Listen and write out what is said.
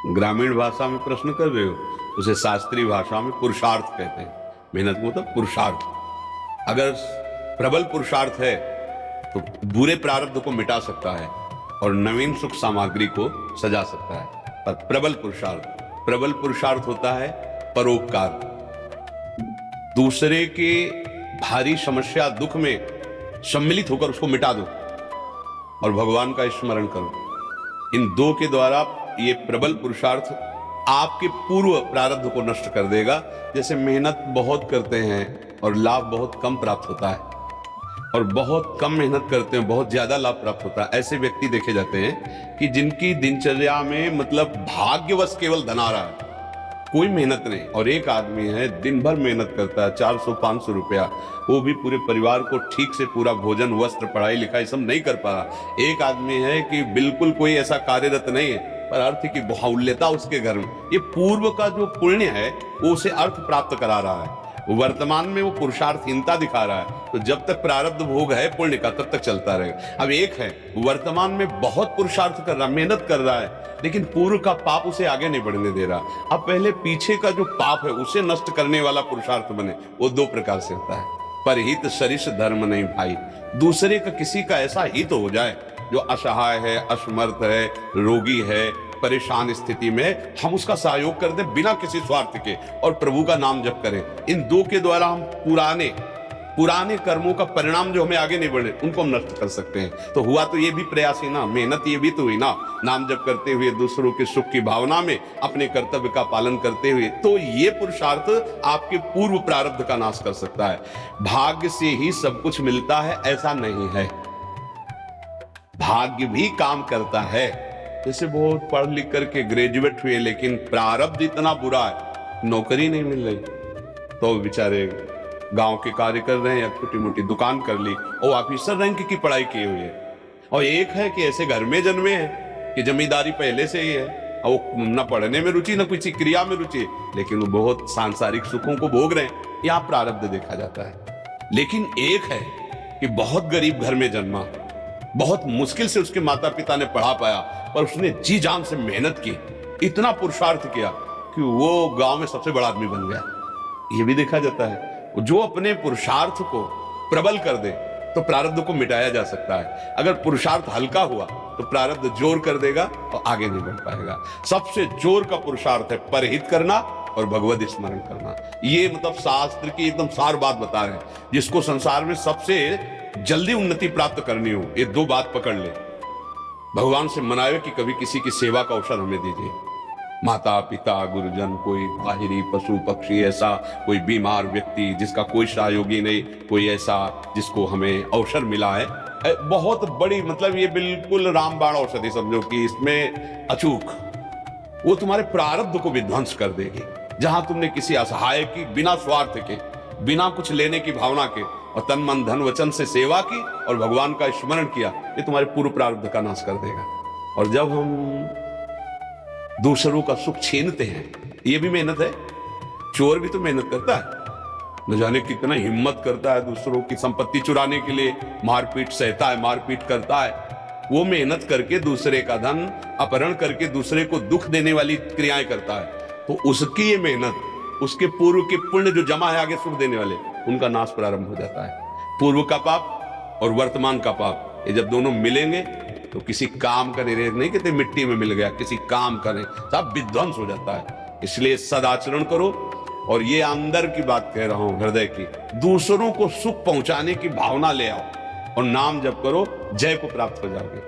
ग्रामीण भाषा में प्रश्न कर रहे हो, उसे शास्त्रीय भाषा में पुरुषार्थ कहते हैं। मेहनत मतलब पुरुषार्थ। अगर प्रबल पुरुषार्थ है तो बुरे प्रारब्ध को मिटा सकता है और नवीन सुख सामग्री को सजा सकता है। पर प्रबल पुरुषार्थ होता है परोपकार। दूसरे के भारी समस्या दुख में सम्मिलित होकर उसको मिटा दो और भगवान का स्मरण करो। इन दो के द्वारा ये प्रबल पुरुषार्थ आपके पूर्व प्रारब्ध को नष्ट कर देगा। जैसे मेहनत बहुत करते हैं और लाभ बहुत कम प्राप्त होता है, और बहुत कम मेहनत करते हैं बहुत ज्यादा लाभ प्राप्त होता है, ऐसे व्यक्ति देखे जाते हैं कि जिनकी दिनचर्या में मतलब भाग्यवश केवल धन आ रहा है, कोई मेहनत नहीं। और एक आदमी है दिन भर मेहनत करता है, 400-500 रुपया, वो भी पूरे परिवार को ठीक से पूरा भोजन, वस्त्र, पढ़ाई लिखाई सब नहीं कर पा रहा। एक आदमी है कि बिल्कुल कोई ऐसा कार्यरत नहीं है पर अर्थ की बाहुल्यता उसके घर में, ये पूर्व का जो पुण्य है वो उसे अर्थ प्राप्त करा रहा है। वर्तमान में वो पुरुषार्थहीनता दिखा रहा है, तो जब तक प्रारब्ध भोग है पुण्य का तब तक चलता रहेगा। अब एक है वर्तमान में बहुत पुरुषार्थ कर रहा, मेहनत कर रहा है, लेकिन पूर्व का पाप उसे आगे नहीं बढ़ने दे रहा। अब पहले पीछे का जो पाप है उसे नष्ट करने वाला पुरुषार्थ बने। वो दो प्रकार से होता है। परहित सरिष धर्म नहीं भाई, दूसरे का किसी का ऐसा हित हो जाए जो असहाय है, असमर्थ है, रोगी है, परेशान स्थिति में, हम उसका सहयोग कर दें बिना किसी स्वार्थ के और प्रभु का नाम जप करें। इन दो के द्वारा हम पुराने कर्मों का परिणाम जो हमें आगे नहीं बढ़े उनको हम नष्ट कर सकते हैं। तो हुआ तो ये भी प्रयास ही ना, मेहनत ये भी तो हुई ना, नाम जप करते हुए दूसरों के सुख की भावना में अपने कर्तव्य का पालन करते हुए। तो ये पुरुषार्थ आपके पूर्व प्रारब्ध का नाश कर सकता है। भाग्य से ही सब कुछ मिलता है ऐसा नहीं है, भाग्य भी काम करता है। जैसे बहुत पढ़ लिख करके ग्रेजुएट हुए लेकिन प्रारब्ध इतना बुरा है, नौकरी नहीं मिल रही, तो बेचारे गांव के कार्य कर रहे हैं या छोटी मोटी दुकान कर ली और ऑफिसर रैंक की पढ़ाई किए हुए है। और एक है कि ऐसे घर में जन्मे हैं कि जमींदारी पहले से ही है और वो न पढ़ने में रुचि न किसी क्रिया में रुचि, लेकिन वो बहुत सांसारिक सुखों को भोग रहे हैं। यहाँ प्रारब्ध देखा जाता है। लेकिन एक है कि बहुत गरीब घर में जन्मा, बहुत मुश्किल से उसके माता पिता ने पढ़ा पाया, पर उसने जी जान से मेहनत की, इतना पुरुषार्थ किया कि वो गांव में सबसे बड़ा आदमी बन गया। ये भी देखा जाता है। जो अपने पुरुषार्थ को प्रबल कर दे तो प्रारब्ध को मिटाया जा सकता है। अगर पुरुषार्थ हल्का हुआ तो प्रारब्ध जोर कर देगा और आगे नहीं बढ़ पाएगा। सबसे जोर का पुरुषार्थ है परहित करना और भगवत स्मरण करना। ये मतलब शास्त्र की एकदम सार बात बता रहे हैं। जिसको संसार में सबसे जल्दी उन्नति प्राप्त करनी हो, ये दो बात पकड़ ले। भगवान से मनावे कि कभी किसी की सेवा का अवसर हमें दीजिए। माता पिता गुरुजन, कोई बाहरी पशु पक्षी, ऐसा कोई बीमार व्यक्ति जिसका कोई सहयोगी नहीं, कोई ऐसा जिसको हमें अवसर मिला है, बहुत बड़ी मतलब ये बिल्कुल रामबाण औषधि समझो कि इसमें अचूक वो तुम्हारे प्रारब्ध को विध्वंस कर देगी। जहां तुमने किसी असहाय की बिना स्वार्थ के, बिना कुछ लेने की भावना के और तन मन धन वचन से सेवा की और भगवान का स्मरण किया, ये तुम्हारे पूर्व प्रारब्ध का नाश कर देगा। और जब हम दूसरों का सुख छीनते हैं, ये भी मेहनत है। चोर भी तो मेहनत करता है, न जाने कितना हिम्मत करता है दूसरों की संपत्ति चुराने के लिए, मारपीट सहता है, मारपीट करता है। वो मेहनत करके दूसरे का धन अपहरण करके दूसरे को दुख देने वाली क्रियाएं करता है। तो उसकी ये मेहनत, उसके पूर्व के पुण्य जो जमा है आगे सुख देने वाले, उनका नाश प्रारंभ हो जाता है। पूर्व का पाप और वर्तमान का पाप, ये जब दोनों मिलेंगे तो किसी काम का नहीं कहते मिट्टी में मिल गया, किसी काम का नहीं, सब विध्वंस हो जाता है। इसलिए सदाचरण करो। और ये अंदर की बात कह रहा हूं, हृदय की, दूसरों को सुख पहुंचाने की भावना ले आओ और नाम जप करो, जय को प्राप्त हो जाओगे।